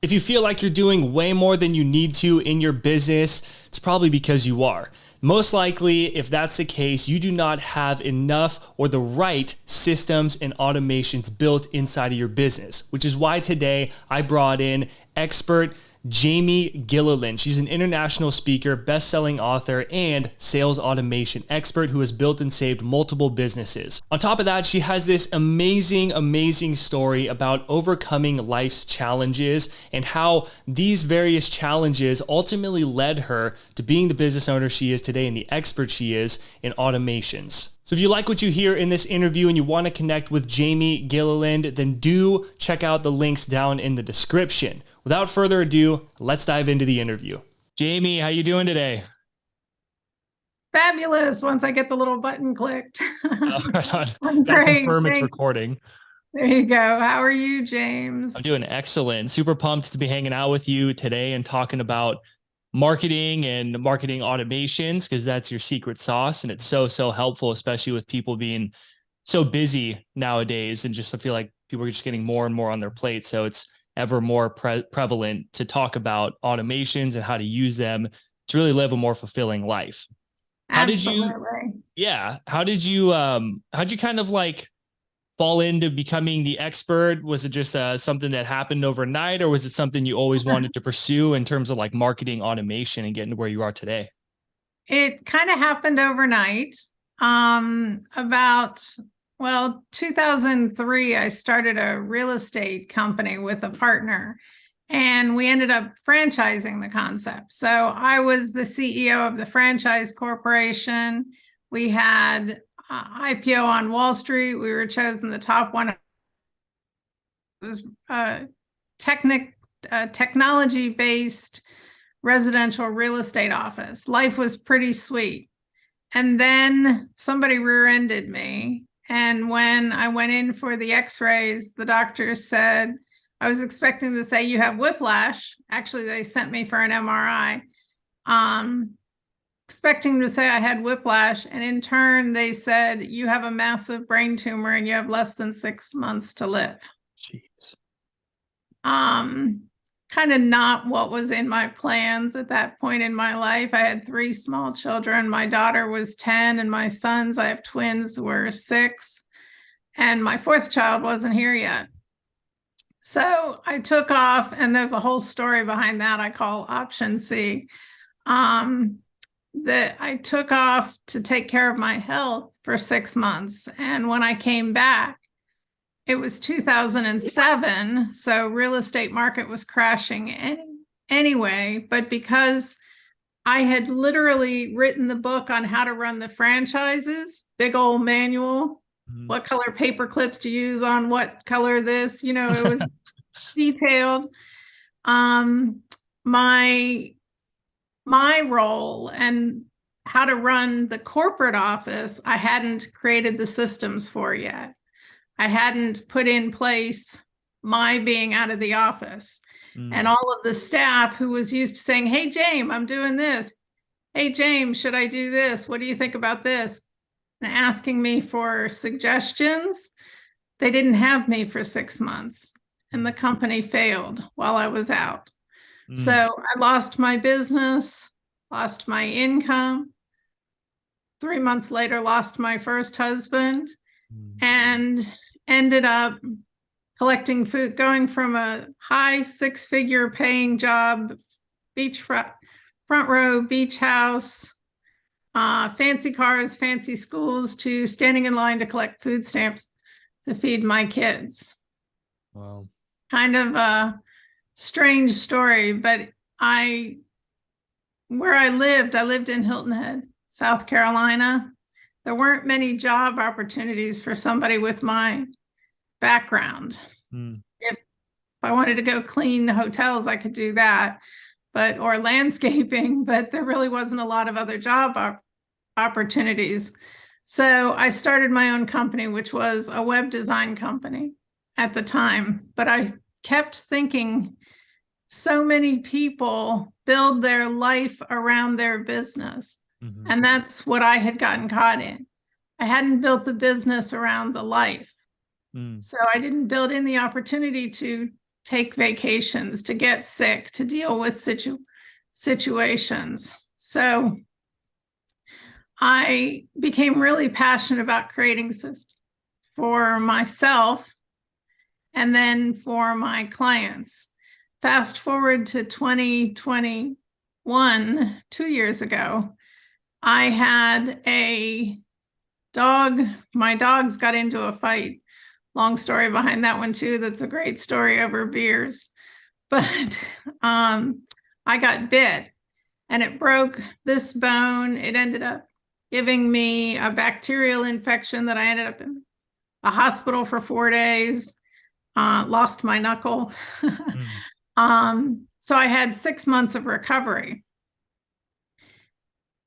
If you feel like you're doing way more than you need to in your business, it's probably because you are. Most likely, if that's the case, you do not have enough or the right systems and automations built inside of your business, which is why today I brought in expert GIlleland. She's an international speaker, best-selling author, and sales automation expert who has built and saved multiple businesses. On top of that, she has this amazing story about overcoming life's challenges and how these various challenges ultimately led her to being the business owner she is today and the expert she is in automations. So if you like what you hear in this interview and you want to connect with GIlleland, then do check out the links down in the description. Without further ado, let's dive into the interview. Jamie, how you doing today? Fabulous. Once I get the little button clicked. I'm Gotta great. confirm it's Thanks. recording. There you go. How are you, James? I'm doing excellent. Super pumped to be hanging out with you today and talking about marketing and marketing automations, because that's your secret sauce. And it's so helpful, especially with people being so busy nowadays. And just I feel like people are just getting more and more on their plate. So it's ever more prevalent to talk about automations and how to use them to really live a more fulfilling life. Absolutely. How'd you kind of like fall into becoming the expert? Was it just something that happened overnight, or was it something you always wanted to pursue in terms of like marketing automation and getting to where you are today? It kind of happened overnight. About 2003, I started a real estate company with a partner, and we ended up franchising the concept. So I was the CEO of the franchise corporation. We had IPO on Wall Street. We were chosen the top one. It was technology-based residential real estate office. Life was pretty sweet. And then somebody rear-ended me. And when I went in for the x-rays, the doctors said, I was expecting to say, you have whiplash. Actually, they sent me for an MRI. Expecting to say I had whiplash, and in turn they said, you have a massive brain tumor and you have less than 6 months to live. Jeez. Kind of not what was in my plans at that point in my life. I had 3 small children. My daughter was 10 and my sons, I have twins, were 6, and my 4th child wasn't here yet. So I took off, and there's a whole story behind that I call option C. That I took off to take care of my health for 6 months. And when I came back, it was 2007. So real estate market was crashing anyway. But because I had literally written the book on how to run the franchises, big old manual, what color paper clips to use on what color this, it was detailed. My role and how to run the corporate office, I hadn't created the systems for yet. I hadn't put in place my being out of the office. And all of the staff who was used to saying, hey, James, I'm doing this. Hey, James, should I do this? What do you think about this? And asking me for suggestions. They didn't have me for 6 months, and the company failed while I was out. So I lost my business, lost my income. 3 months later, lost my first husband, and ended up collecting food, going from a high 6-figure paying job, beachfront row, beach house, fancy cars, fancy schools, to standing in line to collect food stamps to feed my kids. Wow. Kind of a strange story, but where I lived in Hilton Head, South Carolina. There weren't many job opportunities for somebody with my background. If I wanted to go clean hotels, I could do that, or landscaping, but there really wasn't a lot of other job opportunities. So I started my own company, which was a web design company at the time. But I kept thinking, so many people build their life around their business. And that's what I had gotten caught in. I hadn't built the business around the life. So I didn't build in the opportunity to take vacations, to get sick, to deal with situations. So I became really passionate about creating systems for myself and then for my clients. Fast forward to 2021, 2 years ago, I had a dog. My dogs got into a fight. Long story behind that one too. That's a great story over beers. But I got bit and it broke this bone. It ended up giving me a bacterial infection that I ended up in the hospital for 4 days, lost my knuckle. So I had 6 months of recovery.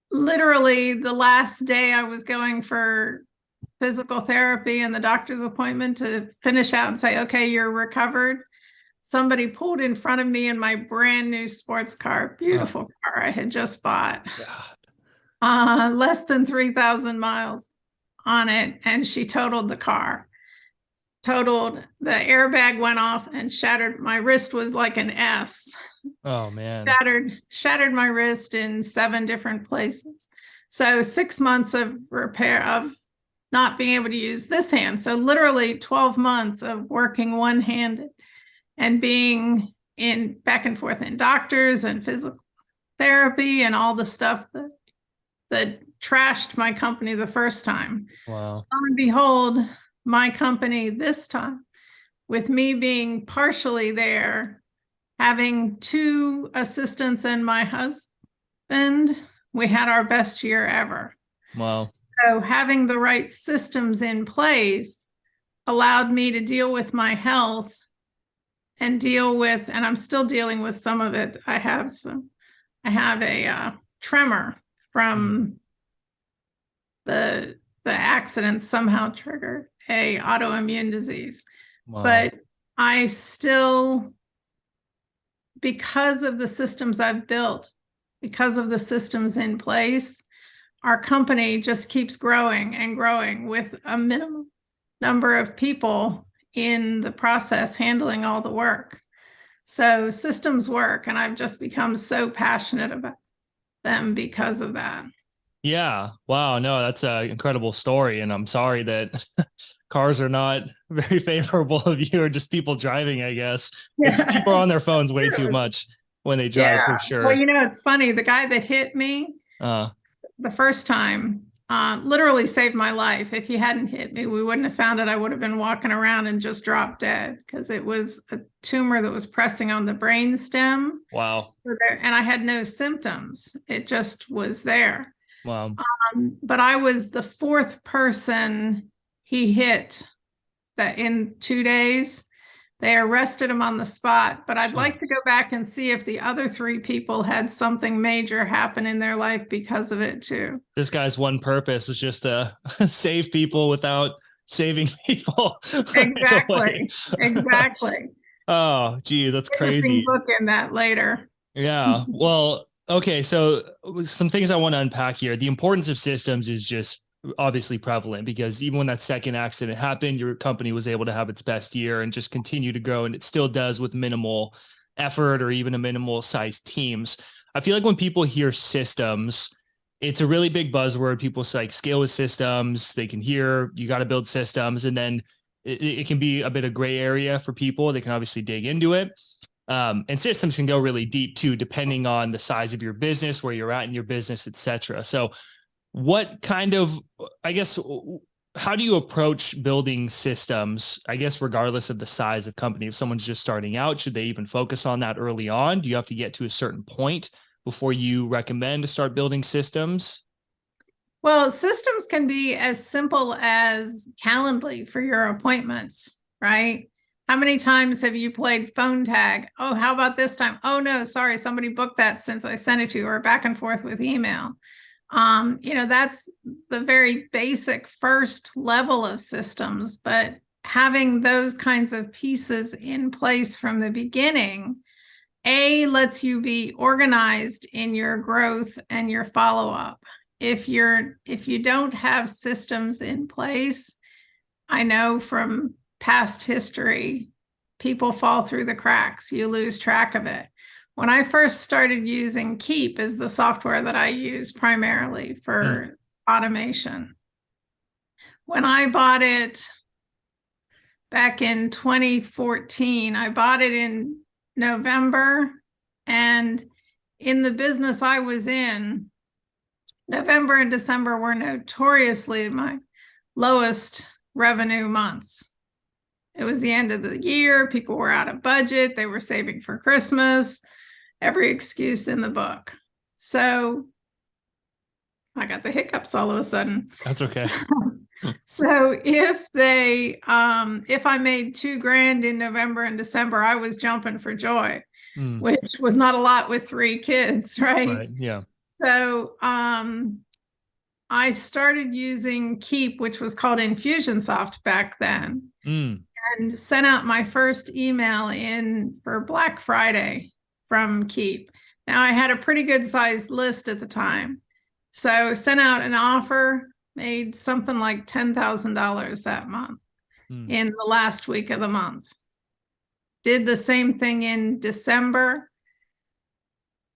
Literally the last day I was going for physical therapy and the doctor's appointment to finish out and say, okay, you're recovered. Somebody pulled in front of me in my brand new sports car, beautiful car I had just bought, less than 3,000 miles on it. And she totaled the car, the airbag went off and shattered. My wrist was like an S. Oh man. Shattered my wrist in 7 different places. So 6 months of repair, of not being able to use this hand. So literally 12 months of working one-handed and being in back and forth in doctors and physical therapy and all the stuff that trashed my company the first time. Wow. Lo and behold, my company this time, with me being partially there, having 2 assistants and my husband, we had our best year ever. Wow. So having the right systems in place allowed me to deal with my health and I'm still dealing with some of it. I have a tremor from the accident somehow triggered a autoimmune disease. Wow. But I still, because of the systems I've built, because of the systems in place, our company just keeps growing and growing with a minimum number of people in the process handling all the work. So systems work, and I've just become so passionate about them because of that. Yeah. Wow. No, that's an incredible story. And I'm sorry that cars are not very favorable of you, or just people driving, I guess. Yeah. People are on their phones way too much when they drive, for sure. Well, it's funny. The guy that hit me the first time literally saved my life. If he hadn't hit me, we wouldn't have found it. I would have been walking around and just dropped dead, because it was a tumor that was pressing on the brain stem. Wow. And I had no symptoms. It just was there. Wow. But I was the 4th person he hit that in 2 days. They arrested him on the spot, but I'd like to go back and see if the other 3 people had something major happen in their life because of it too. This guy's one purpose is just to save people without saving people. Exactly. Exactly. Oh, gee, that's crazy. Look in that later. Yeah. Well, okay. So some things I want to unpack here. The importance of systems is just obviously prevalent, because even when that second accident happened, your company was able to have its best year and just continue to grow. And it still does with minimal effort or even a minimal sized teams. I feel like when people hear systems, it's a really big buzzword. People say like scale with systems. They can hear you got to build systems, and then it can be a bit of gray area for people. They can obviously dig into it. And systems can go really deep too, depending on the size of your business, where you're at in your business, et cetera. So what kind of, I guess, how do you approach building systems, I guess, regardless of the size of company? If someone's just starting out, should they even focus on that early on? Do you have to get to a certain point before you recommend to start building systems? Well, systems can be as simple as Calendly for your appointments, right? How many times have you played phone tag? Oh, how about this time? Oh, no, sorry, somebody booked that since I sent it to you, or back and forth with email. That's the very basic first level of systems, but having those kinds of pieces in place from the beginning, lets you be organized in your growth and your follow-up. If you don't have systems in place, I know from past history, people fall through the cracks. You lose track of it. When I first started using Keap is the software that I use primarily for automation. When I bought it back in 2014, I bought it in November, and in the business I was in, November and December were notoriously my lowest revenue months. It was the end of the year. People were out of budget. They were saving for Christmas, every excuse in the book. So I got the hiccups all of a sudden. That's okay. So if I made $2,000 in November and December, I was jumping for joy, which was not a lot with 3 kids, right? Right. Yeah. So I started using Keap, which was called Infusionsoft back then, and sent out my first email in for Black Friday from Keap. Now I had a pretty good sized list at the time. So sent out an offer, made something like $10,000 that month in the last week of the month. Did the same thing in December.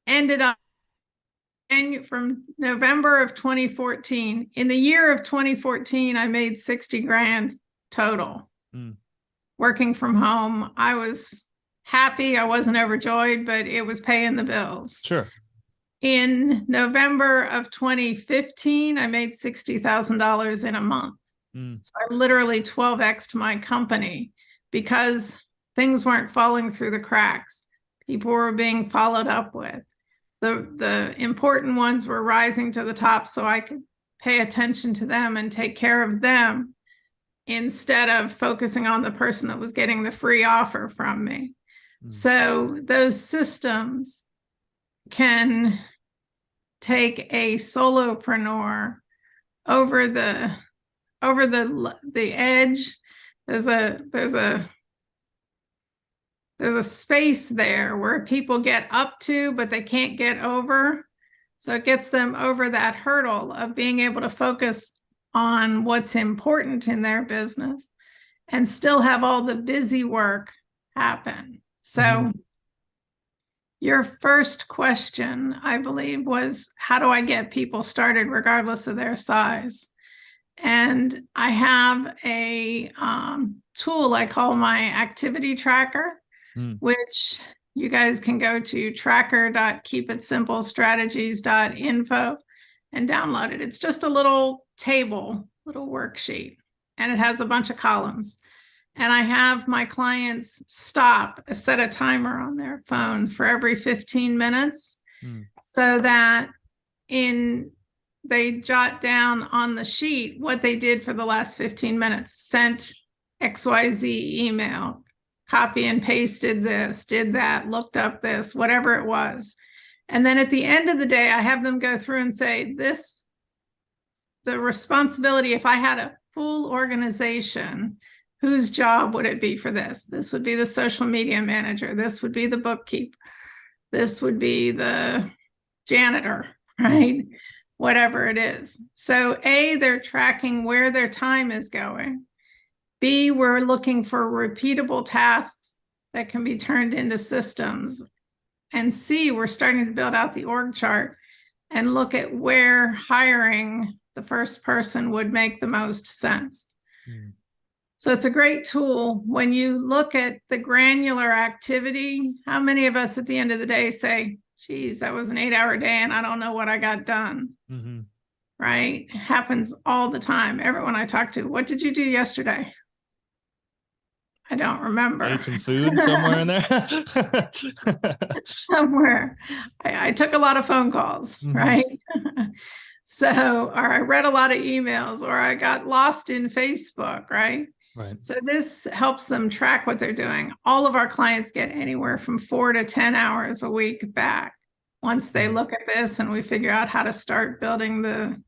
Ended up from November of 2014. In the year of 2014, I made $60,000 total. Working from home. I was happy. I wasn't overjoyed, but it was paying the bills. Sure. In November of 2015, I made $60,000 in a month. So I literally 12x'd my company because things weren't falling through the cracks. People were being followed up with. The important ones were rising to the top so I could pay attention to them and take care of them instead of focusing on the person that was getting the free offer from me. So those systems can take a solopreneur over the edge. There's a space there where people get up to, but they can't get over. So it gets them over that hurdle of being able to focus on what's important in their business and still have all the busy work happen. So your first question, I believe, was how do I get people started regardless of their size? And I have a tool I call my activity tracker, which you guys can go to tracker.keepitsimplestrategies.info and download it. It's just a little table, little worksheet, and it has a bunch of columns. And I have my clients set a timer on their phone for every 15 minutes so that they jot down on the sheet what they did for the last 15 minutes, sent XYZ email, copy and pasted this, did that, looked up this, whatever it was. And then at the end of the day, I have them go through and say, the responsibility, if I had a full organization, whose job would it be for this? This would be the social media manager. This would be the bookkeeper. This would be the janitor, right? Whatever it is. So A, they're tracking where their time is going. B, we're looking for repeatable tasks that can be turned into systems. And C, we're starting to build out the org chart and look at where hiring the first person would make the most sense. So it's a great tool. When you look at the granular activity, how many of us at the end of the day say, geez, that was an 8-hour day and I don't know what I got done, right? It happens all the time. Everyone I talk to, what did you do yesterday? I don't remember. Ate some food somewhere in there. Somewhere. I took a lot of phone calls, right? So, or I read a lot of emails, or I got lost in Facebook, right? Right. So this helps them track what they're doing. All of our clients get anywhere from 4 to 10 hours a week back once they look at this and we figure out how to start building the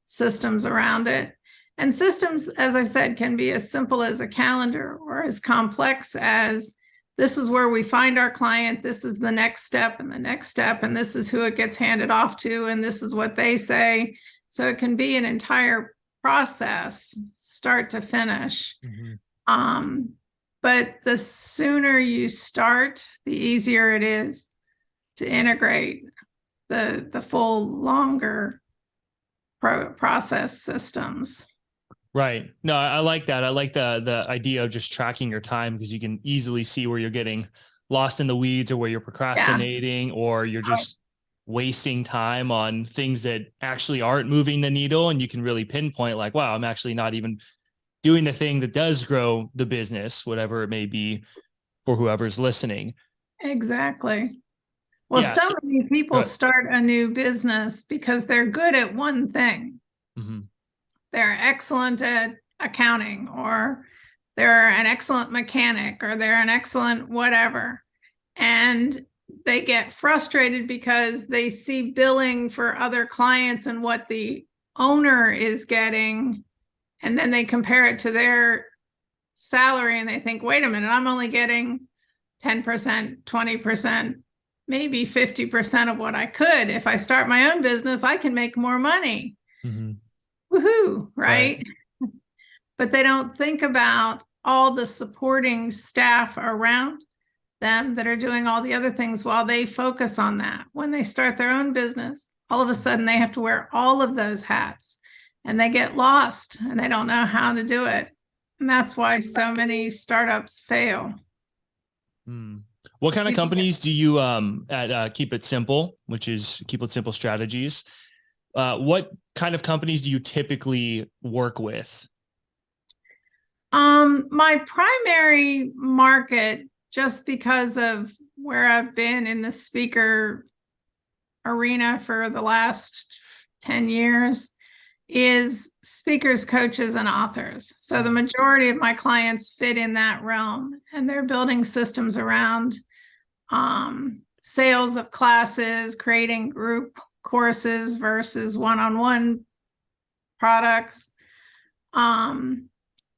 systems around it. And systems, as I said, can be as simple as a calendar or as complex as this is where we find our client, this is the next step and the next step, and this is who it gets handed off to, and this is what they say. So it can be an entire process, start to finish. But the sooner you start, the easier it is to integrate the full longer process systems. Right. No, I like that. I like the idea of just tracking your time, because you can easily see where you're getting lost in the weeds, or where you're Yeah, procrastinating, or you're just wasting time on things that actually aren't moving the needle. And you can really pinpoint like, wow, I'm actually not even doing the thing that does grow the business, whatever it may be, for whoever's listening. exactly. Well, Yeah. so So, many people good. start a new business because they're good at one thing. Mm-hmm. They're excellent at accounting, or they're an excellent mechanic, or they're an excellent whatever. And they get frustrated because they see billing for other clients and what the owner is getting. And then they compare it to their salary and they think, wait a minute, I'm only getting 10%, 20%, maybe 50% of what I could. If I start my own business, I can make more money. Mm-hmm. Woohoo, Right. right? But they don't think about all the supporting staff around them that are doing all the other things while they focus on that. When they start their own business, all of a sudden they have to wear all of those hats and they get lost and they don't know how to do it. And that's why so many startups fail. Hmm. What kind of People get, companies do you at Keep It Simple, which is Keep It Simple Strategies? What kind of companies do you typically work with? my primary market, just because of where I've been in the speaker arena for the last 10 years, is speakers, coaches, and authors. So the majority of my clients fit in that realm, and they're building systems around sales of classes, creating group courses versus one-on-one products.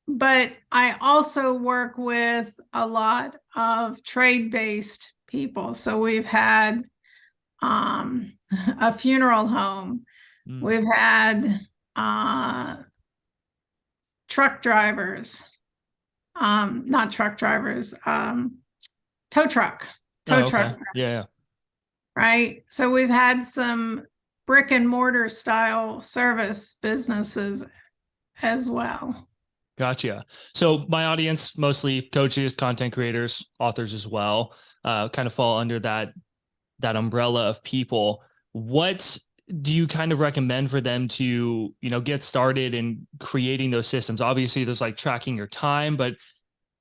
But I also work with a lot of trade-based people. So we've had a funeral home. Mm. We've had truck drivers, not truck drivers, tow truck, tow Oh, truck, okay. Yeah. right? So we've had some brick and mortar style service businesses as well. Gotcha. So my audience, mostly coaches, content creators, authors as well, kind of fall under that umbrella of people. What do you kind of recommend for them to, get started in creating those systems? Obviously, there's like tracking your time, but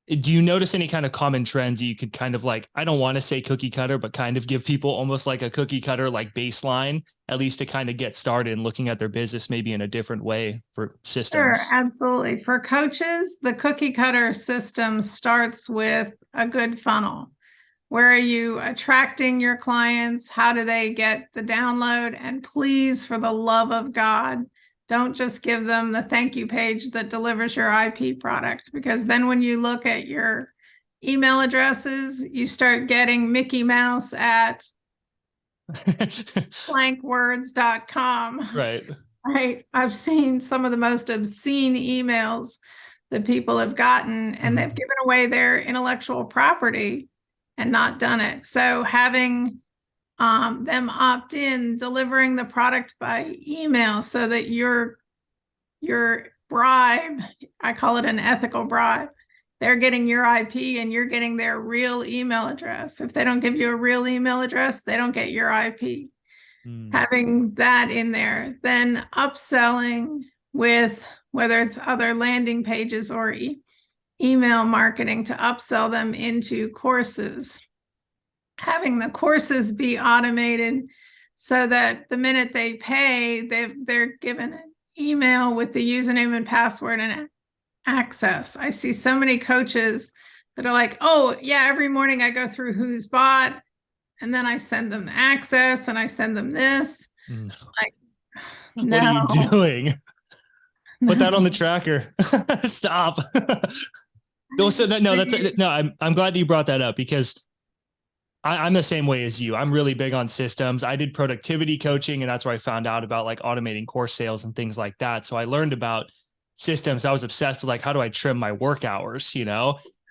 do you notice any kind of common trends you could kind of like, I don't want to say cookie cutter, but kind of give people almost like a cookie cutter, like baseline, at least to kind of get started and looking at their business maybe in a different way for Sure, systems? absolutely. For coaches, the cookie cutter system starts with a good funnel. Where are you attracting your clients? How do they get the download? And please, for the love of God, don't just give them the thank you page that delivers your IP product, because then when you look at your email addresses, you start getting Mickey Mouse at blankwords.com. Right. Right. I've seen some of the most obscene emails that people have gotten, and they've Mhm. given away their intellectual property and not done it. So having them opt in, delivering the product by email so that your bribe, I call it an ethical bribe, they're getting your IP and you're getting their real email address. If they don't give you a real email address, they don't get your IP. Mm. Having that in there, then upselling with whether it's other landing pages or email marketing to upsell them into courses. Having the courses be automated so that the minute they pay, they're given an email with the username and password and access. I see so many coaches that are like, oh, yeah, every morning I go through who's bought, and then I send them access and I send them this. No. Like, What are you no, doing? Put that on the no. tracker. Stop. No, so no, that's no. I'm glad that you brought that up, because I'm the same way as you. I'm really big on systems. I did productivity coaching, and that's where I found out about like automating course sales and things like that. So I learned about systems. I was obsessed with like, how do I trim my work hours,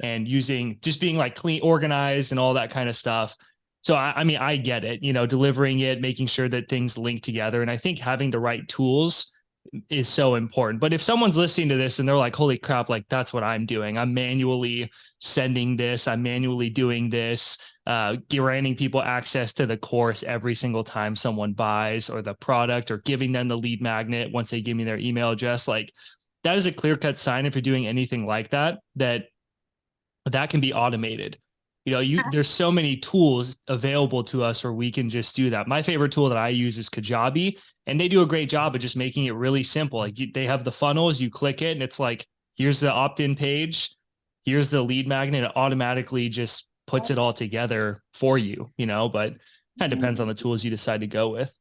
and just being like clean, organized and all that kind of stuff. So, I mean, I get it, delivering it, making sure that things link together. And I think having the right tools is so important. But if someone's listening to this and they're like, holy crap, like that's what I'm doing. I'm manually sending this. I'm manually doing this, granting people access to the course every single time someone buys or the product, or giving them the lead magnet once they give me their email address. Like, that is a clear-cut sign, if you're doing anything like that, that can be automated. There's so many tools available to us where we can just do that. My favorite tool that I use is Kajabi, and they do a great job of just making it really simple. Like, they have the funnels, you click it and it's like, here's the opt-in page, here's the lead magnet. It automatically just puts it all together for you, but kind of depends on the tools you decide to go with.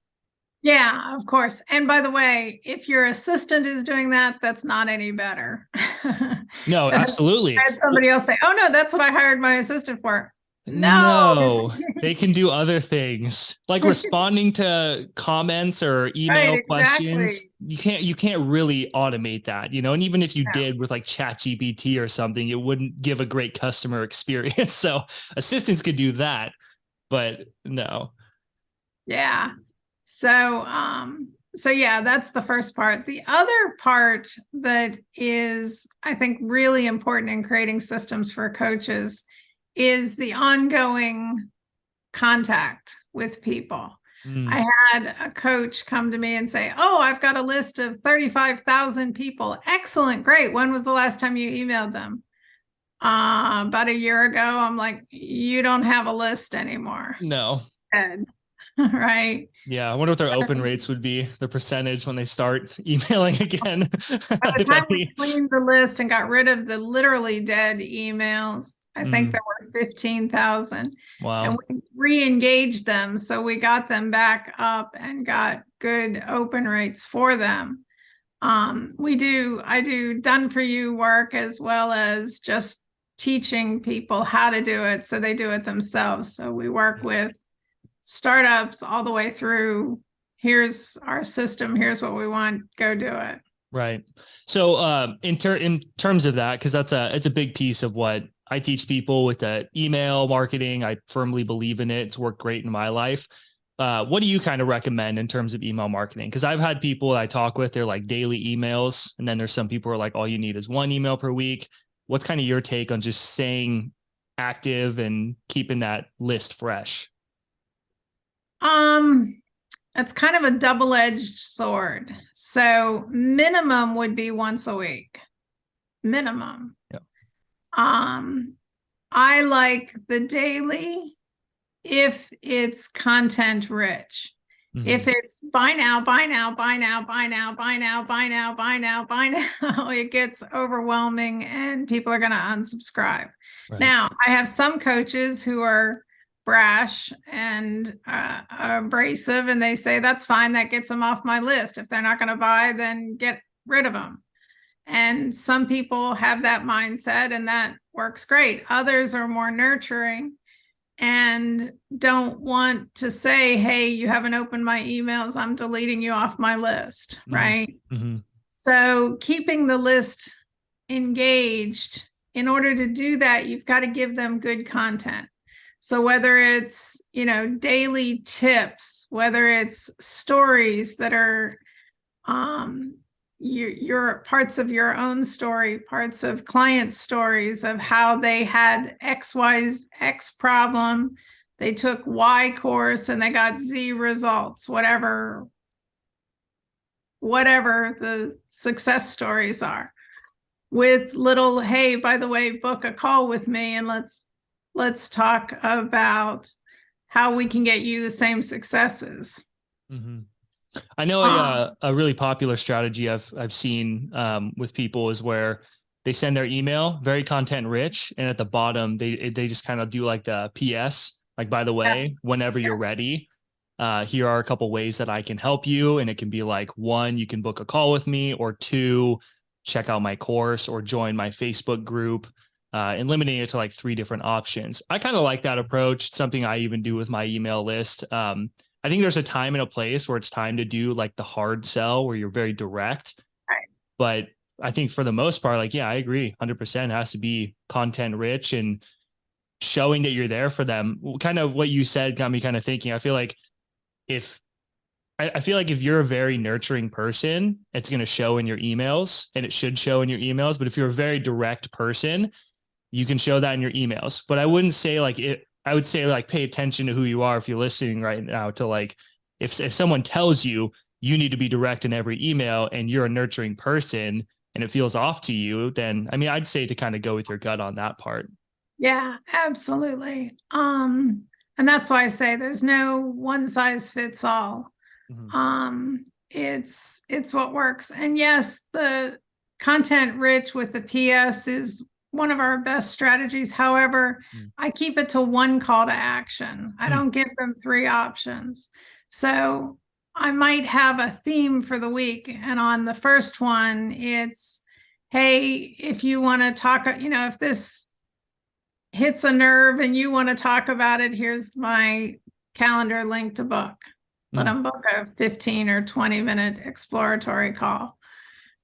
Yeah, of course. And by the way, if your assistant is doing that, that's not any better. No, absolutely. I had somebody else say, oh no, that's what I hired my assistant for. No, they can do other things like responding to comments or email questions. You can't really automate that, and even if you did with like ChatGPT or something, it wouldn't give a great customer experience. So assistants could do that, but no. Yeah. So yeah, that's the first part. The other part that is, I think, really important in creating systems for coaches is the ongoing contact with people. I had a coach come to me and say, oh, I've got a list of 35,000 people. Excellent. Great. When was the last time you emailed them? About a year ago. I'm like, you don't have a list anymore. No. Right. Yeah. I wonder what their open rates would be, the percentage when they start emailing again. By the time we cleaned the list and got rid of the literally dead emails, I think there were 15,000. Wow. And we re-engaged them. So we got them back up and got good open rates for them. I do done for you work as well as just teaching people how to do it so they do it themselves. So we work with startups all the way through. Here's our system. Here's what we want. Go do it. Right. So in terms of that, because it's a big piece of what I teach people with the email marketing. I firmly believe in it. It's worked great in my life. What do you kind of recommend in terms of email marketing? Because I've had people I talk with, they're like daily emails. And then there's some people who are like, all you need is one email per week. What's kind of your take on just staying active and keeping that list fresh? It's kind of a double-edged sword. So minimum would be once a week. Minimum. Yep. I like the daily if it's content rich. If it's buy now, buy now, buy now, buy now, buy now, buy now, buy now, buy now, it gets overwhelming and people are going to unsubscribe. Right. Now, I have some coaches who are brash and abrasive, and they say, that's fine. That gets them off my list. If they're not going to buy, then get rid of them. And some people have that mindset and that works great. Others are more nurturing and don't want to say, hey, you haven't opened my emails, I'm deleting you off my list, right? So keeping the list engaged, in order to do that, you've got to give them good content. So whether it's, daily tips, whether it's stories that are your parts of your own story, parts of clients' stories of how they had X problem, they took Y course and they got Z results, whatever the success stories are, with little, hey, by the way, book a call with me and let's talk about how we can get you the same successes. I know a really popular strategy I've seen with people is where they send their email very content rich, and at the bottom they just kind of do like the PS, like, by the way, whenever you're ready, here are a couple ways that I can help you. And it can be like, 1, you can book a call with me, or 2, check out my course or join my Facebook group, and limiting it to like 3 different options. I kind of like that approach. It's something I even do with my email list. I think there's a time and a place where it's time to do like the hard sell where you're very direct. Right. But I think for the most part, like, yeah, I agree 100%. It has to be content rich and showing that you're there for them. Kind of what you said got me kind of thinking. If I feel like if you're a very nurturing person, it's going to show in your emails, and it should show in your emails. But if you're a very direct person, you can show that in your emails. But I wouldn't say like it, I would say like pay attention to who you are if you're listening right now to like, if someone tells you you need to be direct in every email and you're a nurturing person and it feels off to you, then I mean, I'd say to kind of go with your gut on that part. Yeah, absolutely. And that's why I say there's no one size fits all. Mhm. It's what works. And yes, the content rich with the PS is one of our best strategies. However, Mm. I keep it to one call to action. I Mm. don't give them three options. So I might have a theme for the week. And on the first one, it's, hey, if you want to talk, if this hits a nerve and you want to talk about it, here's my calendar link to book. Let Mm. them book a 15 or 20-minute exploratory call.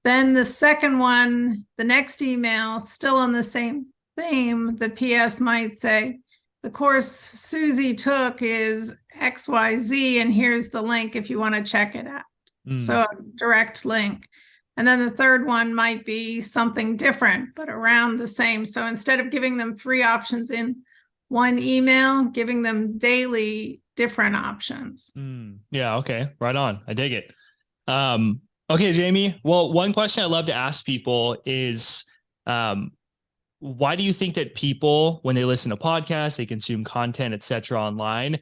Then the second one, the next email, still on the same theme, the PS might say, the course Susie took is XYZ, and here's the link if you want to check it out. Mm. So a direct link. And then the third one might be something different, but around the same. So instead of giving them three options in one email, giving them daily different options. Mm. Yeah. Okay. Right on. I dig it. Okay, Jamie. Well, one question I love to ask people is, why do you think that people, when they listen to podcasts, they consume content, et cetera, online,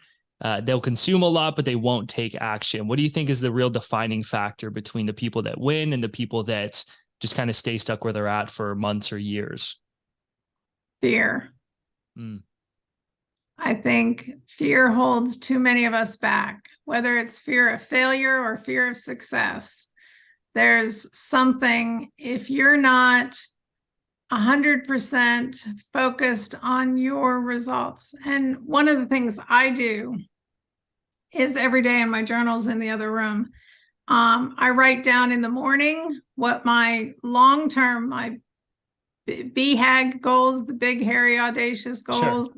they'll consume a lot, but they won't take action? What do you think is the real defining factor between the people that win and the people that just kind of stay stuck where they're at for months or years? Fear. Mm. I think fear holds too many of us back, whether it's fear of failure or fear of success. There's something, if you're not 100% focused on your results. And one of the things I do is every day in my journals in the other room, I write down in the morning what my long-term, my BHAG goals, the big, hairy, audacious Sure. goals,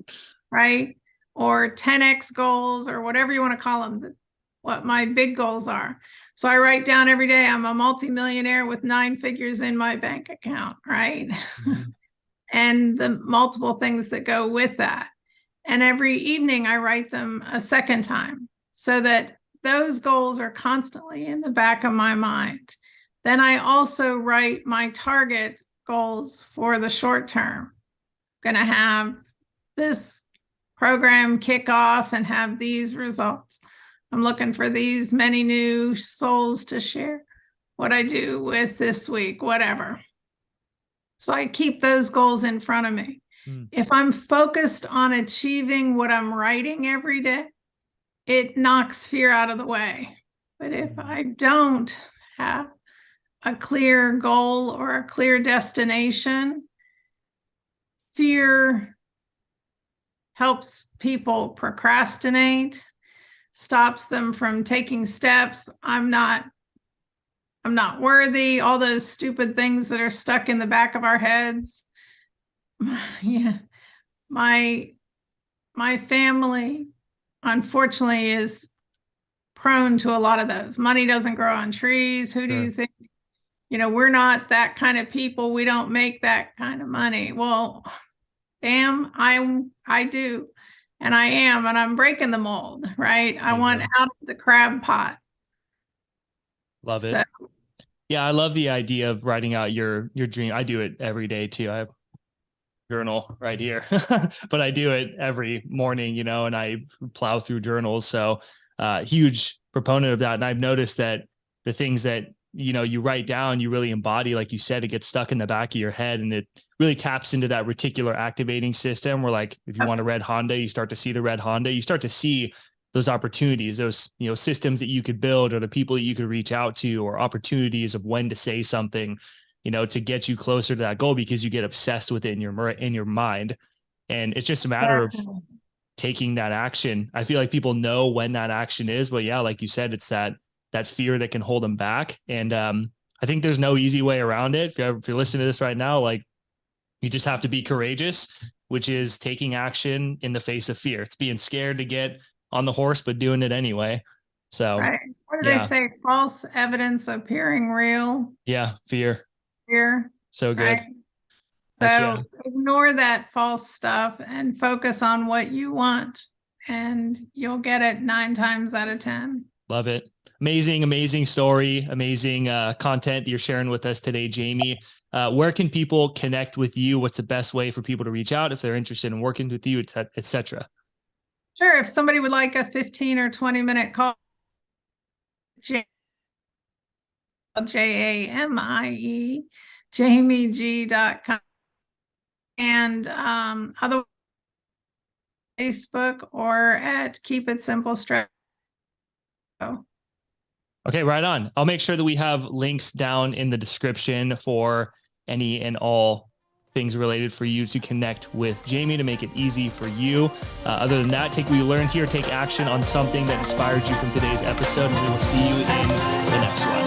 right? Or 10X goals, or whatever you want to call them, what my big goals are. So I write down every day, I'm a multimillionaire with 9 figures in my bank account, right? Mm-hmm. And the multiple things that go with that. And every evening I write them a second time so that those goals are constantly in the back of my mind. Then I also write my target goals for the short term. I'm going to have this program kick off and have these results. I'm looking for these many new souls to share what I do with this week, whatever. So I keep those goals in front of me. Mm. If I'm focused on achieving what I'm writing every day, it knocks fear out of the way. But if I don't have a clear goal or a clear destination, fear helps people procrastinate, stops them from taking steps. I'm not worthy, all those stupid things that are stuck in the back of our heads. Yeah. My family, unfortunately, is prone to a lot of those. Money doesn't grow on trees. Who do you Sure. think? We're not that kind of people. We don't make that kind of money. Well, damn, I do. And I am, and I'm breaking the mold, right? I There you want go. out of the crab pot. Love So it. Yeah, I love the idea of writing out your dream. I do it every day too. I have a journal right here, but I do it every morning, and I plow through journals. So huge proponent of that. And I've noticed that the things that you write down, you really embody, like you said, it gets stuck in the back of your head, and it really taps into that reticular activating system where, like, if you want a red Honda, you start to see the red Honda, you start to see those opportunities, those, systems that you could build, or the people that you could reach out to, or opportunities of when to say something, to get you closer to that goal, because you get obsessed with it in your mind. And it's just a matter of taking that action. I feel like people know when that action is, but yeah, like you said, it's that fear that can hold them back. And I think there's no easy way around it. If you're listening to this right now, like, you just have to be courageous, which is taking action in the face of fear. It's being scared to get on the horse, but doing it anyway. So, right. What do they say? False evidence appearing real. Yeah. Fear. Fear. So good. Right? So ignore that false stuff and focus on what you want, and you'll get it 9 times out of 10. Love it. Amazing story. Amazing content you're sharing with us today, Jamie. Where can people connect with you? What's the best way for people to reach out if they're interested in working with you, et cetera? Sure. If somebody would like a 15 or 20-minute call, JAMIE, JamieG.com, and other Facebook or at Keep It Simple Strategy. Okay, right on. I'll make sure that we have links down in the description for any and all things related for you to connect with Jamie to make it easy for you. Other than that, take what you learned here, take action on something that inspired you from today's episode, and we will see you in the next one.